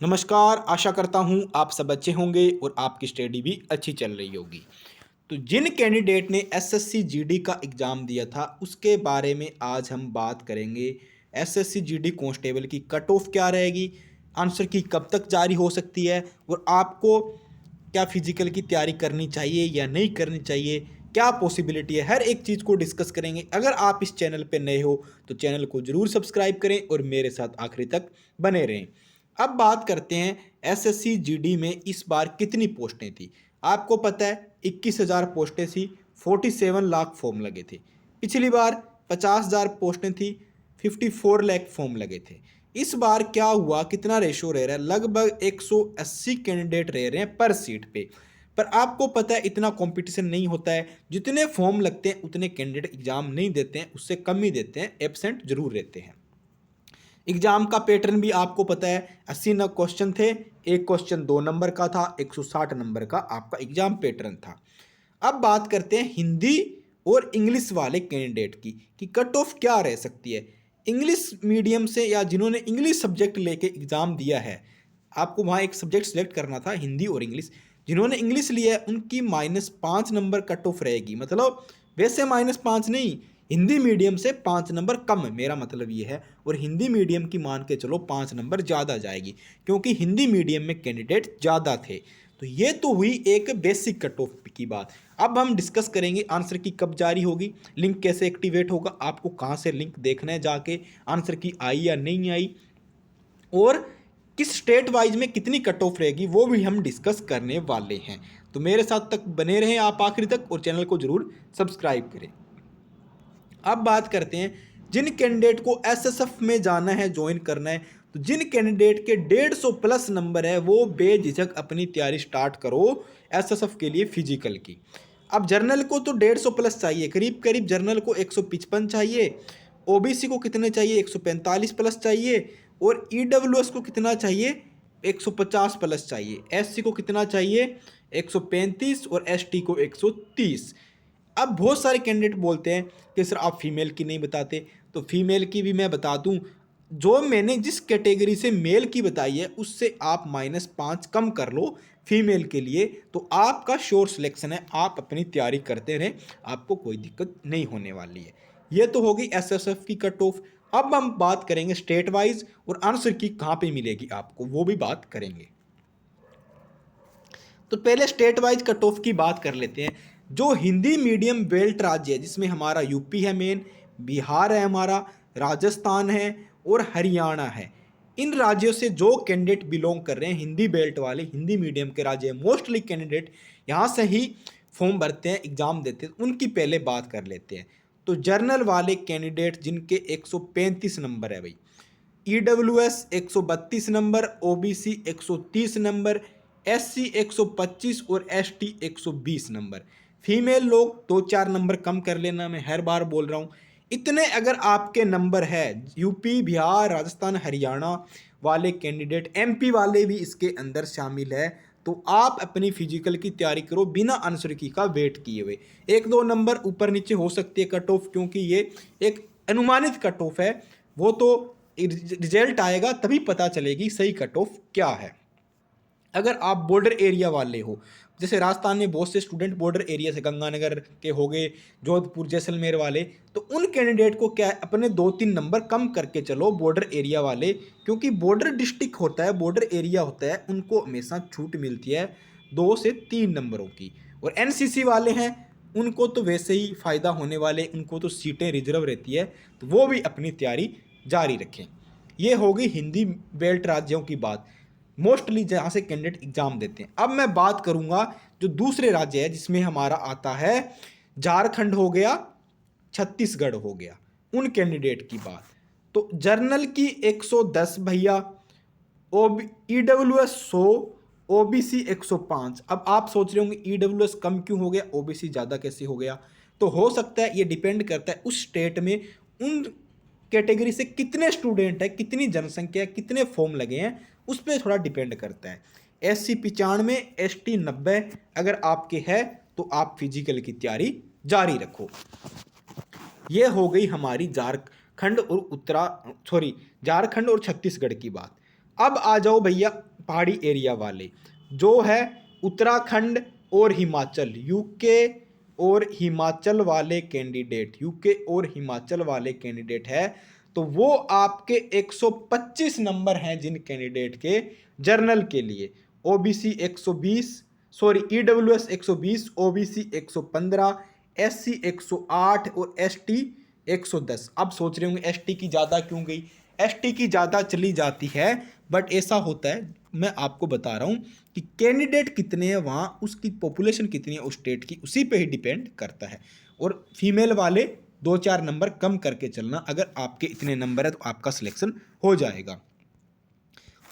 नमस्कार, आशा करता हूँ आप सब अच्छे होंगे और आपकी स्टडी भी अच्छी चल रही होगी। तो जिन कैंडिडेट ने एसएससी जीडी का एग्ज़ाम दिया था उसके बारे में आज हम बात करेंगे। एसएससी जीडी कांस्टेबल की कट ऑफ क्या रहेगी, आंसर की कब तक जारी हो सकती है और आपको क्या फिजिकल की तैयारी करनी चाहिए या नहीं करनी चाहिए, क्या पॉसिबिलिटी है, हर एक चीज़ को डिस्कस करेंगे। अगर आप इस चैनल पर नए हो तो चैनल को ज़रूर सब्सक्राइब करें और मेरे साथ आखिरी तक बने रहें। अब बात करते हैं एसएससी जीडी में इस बार कितनी पोस्टें थी। आपको पता है 21,000 पोस्टें थी, 47 लाख फॉर्म लगे थे। पिछली बार 50,000 पोस्टें थी, 54 लाख फॉर्म लगे थे। इस बार क्या हुआ, कितना रेशो रह रहा है, लगभग 180 कैंडिडेट रह रहे हैं पर सीट पे। पर आपको पता है इतना कंपटीशन नहीं होता है, जितने फॉर्म लगते हैं उतने कैंडिडेट एग्जाम नहीं देते हैं, उससे कम ही देते हैं, एब्सेंट जरूर रहते हैं। एग्जाम का पैटर्न भी आपको पता है, 80 क्वेश्चन थे, एक क्वेश्चन 2 नंबर का था, 160 नंबर का आपका एग्जाम पैटर्न था। अब बात करते हैं हिंदी और इंग्लिश वाले कैंडिडेट की कि कट ऑफ क्या रह सकती है। इंग्लिश मीडियम से या जिन्होंने इंग्लिश सब्जेक्ट लेके एग्ज़ाम दिया है, आपको वहाँ एक सब्जेक्ट सेलेक्ट करना था, हिंदी और इंग्लिश। जिन्होंने इंग्लिश लिया है उनकी -5 नंबर कट ऑफ रहेगी। मतलब वैसे -5 नहीं, हिंदी मीडियम से 5 नंबर कम है, मेरा मतलब ये है। और हिंदी मीडियम की मान के चलो 5 नंबर ज़्यादा जाएगी, क्योंकि हिंदी मीडियम में कैंडिडेट ज़्यादा थे। तो ये तो हुई एक बेसिक कट ऑफ की बात। अब हम डिस्कस करेंगे आंसर की कब जारी होगी, लिंक कैसे एक्टिवेट होगा, आपको कहाँ से लिंक देखना है जाके, आंसर की आई या नहीं आई, और किस स्टेट वाइज में कितनी कट ऑफ रहेगी वो भी हम डिस्कस करने वाले हैं। तो मेरे साथ तक बने रहें आप आखिरी तक और चैनल को जरूर सब्सक्राइब करें। अब बात करते हैं जिन कैंडिडेट को एसएसएफ में जाना है, ज्वाइन करना है, तो जिन कैंडिडेट के 150 प्लस नंबर है वो बेझिझक अपनी तैयारी स्टार्ट करो एसएसएफ के लिए फिजिकल की। अब जर्नल को तो 150 प्लस चाहिए, करीब करीब जर्नल को 155 चाहिए, ओबीसी को कितने चाहिए 145 प्लस चाहिए, और ईडब्ल्यूएस को कितना चाहिए 150 प्लस चाहिए, एससी को कितना चाहिए 135 और एसटी को 130। अब बहुत सारे कैंडिडेट बोलते हैं कि सर आप फीमेल की नहीं बताते, तो फीमेल की भी मैं बता दूं। जो मैंने जिस कैटेगरी से मेल की बताई है उससे आप -5 कम कर लो फीमेल के लिए, तो आपका श्योर सिलेक्शन है। आप अपनी तैयारी करते रहें, आपको कोई दिक्कत नहीं होने वाली है। ये तो होगी एसएसएफ की कट ऑफ। अब हम बात करेंगे स्टेट वाइज और आंसर की कहाँ पे मिलेगी आपको, वो भी बात करेंगे। तो पहले स्टेट वाइज कट ऑफ की बात कर लेते हैं। जो हिंदी मीडियम बेल्ट राज्य है, जिसमें हमारा यूपी है मेन, बिहार है हमारा, राजस्थान है और हरियाणा है, इन राज्यों से जो कैंडिडेट बिलोंग कर रहे हैं, हिंदी बेल्ट वाले, हिंदी मीडियम के राज्य हैं, मोस्टली कैंडिडेट यहाँ से ही फॉर्म भरते हैं, एग्जाम देते हैं, उनकी पहले बात कर लेते हैं। तो जर्नल वाले कैंडिडेट जिनके 135 नंबर है भाई, EWS 132 number, OBC 130 number, SC 125 और एसटी 120 नंबर। फीमेल लोग 2-4 नंबर कम कर लेना, मैं हर बार बोल रहा हूँ। इतने अगर आपके नंबर है, यूपी बिहार राजस्थान हरियाणा वाले कैंडिडेट, एमपी वाले भी इसके अंदर शामिल है, तो आप अपनी फिजिकल की तैयारी करो बिना आंसर की का वेट किए हुए। 1-2 नंबर ऊपर नीचे हो सकती है कट ऑफ, क्योंकि ये एक अनुमानित कट ऑफ है, वो तो रिजल्ट आएगा तभी पता चलेगी सही कट ऑफ क्या है। अगर आप बॉर्डर एरिया वाले हो, जैसे राजस्थान में बहुत से स्टूडेंट बॉर्डर एरिया से, गंगानगर के हो गए, जोधपुर जैसलमेर वाले, तो उन कैंडिडेट को क्या है, अपने 2-3 नंबर कम करके चलो बॉर्डर एरिया वाले, क्योंकि बॉर्डर डिस्ट्रिक्ट होता है, बॉर्डर एरिया होता है, उनको हमेशा छूट मिलती है 2 से 3 नंबरों की। और एनसीसी वाले हैं उनको तो वैसे ही फ़ायदा होने वाले, उनको तो सीटें रिजर्व रहती है, तो वो भी अपनी तैयारी जारी रखें। ये होगी हिंदी बेल्ट राज्यों की बात, मोस्टली जहाँ से कैंडिडेट एग्जाम देते हैं। अब मैं बात करूंगा जो दूसरे राज्य है, जिसमें हमारा आता है झारखंड हो गया, छत्तीसगढ़ हो गया, उन कैंडिडेट की बात। तो जर्नल की 110 भैया, ईडब्ल्यूएस 100, ओबीसी 105। अब आप सोच रहे होंगे ईडब्ल्यूएस कम क्यों हो गया, ओबीसी ज़्यादा कैसे हो गया। तो हो सकता है ये डिपेंड करता है उस स्टेट में उन कैटेगरी से कितने स्टूडेंट है, कितनी जनसंख्या है, कितने फॉर्म लगे हैं, उस पर थोड़ा डिपेंड करता है। एससी 95, एसटी 90 अगर आपके है तो आप फिजिकल की तैयारी जारी रखो। ये हो गई हमारी झारखंड और झारखंड और छत्तीसगढ़ की बात। अब आ जाओ भैया पहाड़ी एरिया वाले, जो है उत्तराखंड और हिमाचल, यूके और हिमाचल वाले कैंडिडेट, यूके और हिमाचल वाले कैंडिडेट है, तो वो आपके 125 नंबर हैं जिन कैंडिडेट के जर्नल के लिए। OBC 120, sorry EWS 120, OBC 115, SC 108 और एसटी 110। अब सोच रहे होंगे एसटी की ज़्यादा क्यों गई? एसटी की ज़्यादा चली जाती है, बट ऐसा होता है, मैं आपको बता रहा हूँ कि कैंडिडेट कितने हैं वहाँ, उसकी पॉपुलेशन कितनी है उस स्टेट की, उसी पे ही डिपेंड करता है। और फीमेल वाले 2-4 नंबर कम करके चलना, अगर आपके इतने नंबर है तो आपका सिलेक्शन हो जाएगा।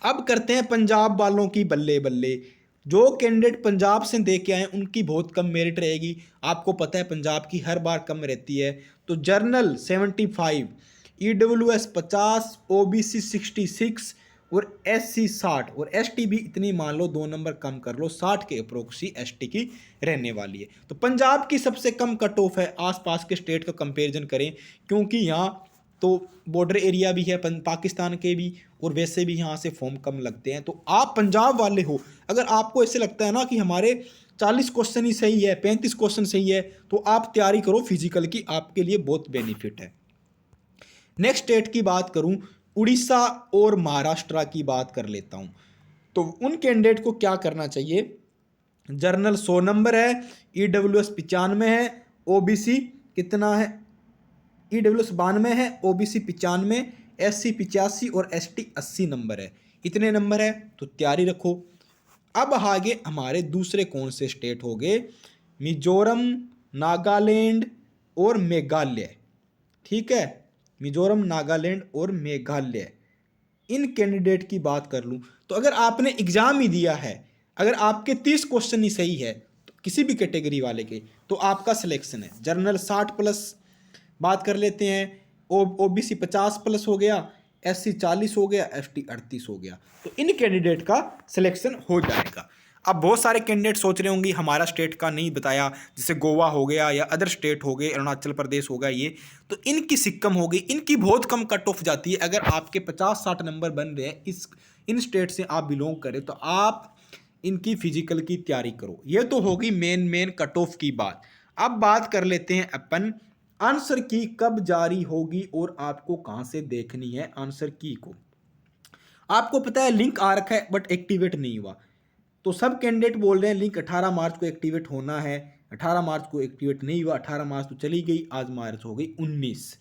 अब करते हैं पंजाब वालों की बल्ले बल्ले। जो कैंडिडेट पंजाब से दे के आए उनकी बहुत कम मेरिट रहेगी। आपको पता है पंजाब की हर बार कम रहती है। तो जर्नल 75, ईडब्ल्यूएस 50, ओबीसी 66 और एससी 60 और एसटी भी इतनी मान लो 2 नंबर कम कर लो, 60 के अप्रोक्सी एसटी की रहने वाली है। तो पंजाब की सबसे कम कट ऑफ है। आसपास के स्टेट का कंपैरिजन करें, क्योंकि यहाँ तो बॉर्डर एरिया भी है पाकिस्तान के भी, और वैसे भी यहाँ से फॉर्म कम लगते हैं। तो आप पंजाब वाले हो, अगर आपको ऐसे लगता है ना कि हमारे 40 क्वेश्चन ही सही है, 35 क्वेश्चन सही है, तो आप तैयारी करो फिजिकल की, आपके लिए बहुत बेनिफिट है। नेक्स्ट स्टेट की बात करूं, उड़ीसा और महाराष्ट्र की बात कर लेता हूं। तो उन कैंडिडेट को क्या करना चाहिए? जर्नल 100 नंबर है, ईडब्ल्यूएस 95 है, ओबीसी कितना है? ईडब्ल्यूएस 92 है, ओबीसी 95, एससी 85 और एसटी 80 नंबर है। इतने नंबर है तो तैयारी रखो। अब आगे हमारे दूसरे कौन से स्टेट हो गए? मिजोरम, नागालैंड और मेघालय। ठीक है, मिजोरम, नागालैंड और मेघालय, इन कैंडिडेट की बात कर लूँ तो अगर आपने एग्जाम ही दिया है, अगर आपके 30 क्वेश्चन ही सही है तो किसी भी कैटेगरी वाले के, तो आपका सिलेक्शन है। जर्नल 60+ बात कर लेते हैं, ओबीसी 50+ हो गया, एससी 40 हो गया, एसटी 38 हो गया, तो इन कैंडिडेट का सिलेक्शन हो जाएगा। अब बहुत सारे कैंडिडेट सोच रहे होंगे हमारा स्टेट का नहीं बताया, जैसे गोवा हो गया या अदर स्टेट हो गए, अरुणाचल प्रदेश हो गया, ये तो इनकी सिक्कम हो गई, इनकी बहुत कम कट ऑफ जाती है। अगर आपके 50-60 नंबर बन रहे हैं इन स्टेट से आप बिलोंग करें, तो आप इनकी फिजिकल की तैयारी करो। ये तो होगी मेन कट ऑफ की बात। अब बात कर लेते हैं अपन आंसर की कब जारी होगी और आपको कहां से देखनी है आंसर की को। आपको पता है लिंक आ रखा है बट एक्टिवेट नहीं हुआ, तो सब कैंडिडेट बोल रहे हैं लिंक 18 मार्च को एक्टिवेट होना है। 18 मार्च को एक्टिवेट नहीं हुआ, 18 मार्च तो चली गई, आज मार्च हो गई 19।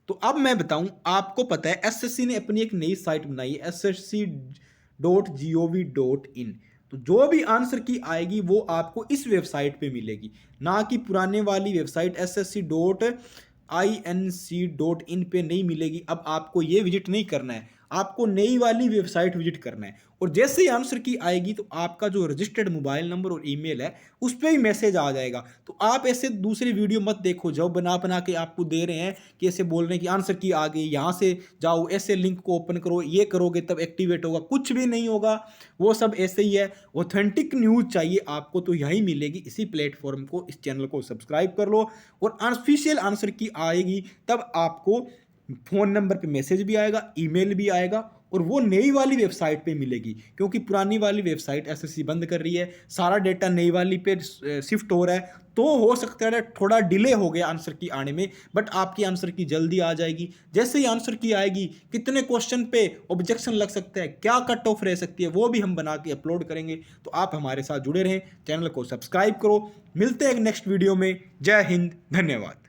तो अब मैं बताऊं, आपको पता है एसएससी ने अपनी एक नई साइट बनाई है, ssc.gov.in। तो जो भी आंसर की आएगी वो आपको इस वेबसाइट पे मिलेगी, ना कि पुराने वाली वेबसाइट ssc.inc.in पे नहीं मिलेगी। अब आपको ये विजिट नहीं करना है, आपको नई वाली वेबसाइट विजिट करना है, और जैसे ही आंसर की आएगी तो आपका जो रजिस्टर्ड मोबाइल नंबर और ईमेल है उस पर ही मैसेज आ जाएगा। तो आप ऐसे दूसरी वीडियो मत देखो जो बना के आपको दे रहे हैं कि ऐसे बोल रहे हैं कि आंसर की आ गई, यहाँ से जाओ, ऐसे लिंक को ओपन करो, ये करोगे तब एक्टिवेट होगा, कुछ भी नहीं होगा, वो सब ऐसे ही है। ऑथेंटिक न्यूज़ चाहिए आपको तो यही मिलेगी, इसी प्लेटफॉर्म को, इस चैनल को सब्सक्राइब कर लो, और ऑफिशियल आंसर की आएगी तब आपको फ़ोन नंबर पे मैसेज भी आएगा, ईमेल भी आएगा, और वो नई वाली वेबसाइट पे मिलेगी, क्योंकि पुरानी वाली वेबसाइट एसएससी बंद कर रही है, सारा डेटा नई वाली पे शिफ्ट हो रहा है। तो हो सकता है थोड़ा डिले हो गया आंसर की आने में, बट आपकी आंसर की जल्दी आ जाएगी। जैसे ही आंसर की आएगी, कितने क्वेश्चन पे ऑब्जेक्शन लग सकता है, क्या कट ऑफ रह सकती है, वो भी हम बना के अपलोड करेंगे। तो आप हमारे साथ जुड़े रहें, चैनल को सब्सक्राइब करो। मिलते हैं नेक्स्ट वीडियो में। जय हिंद, धन्यवाद।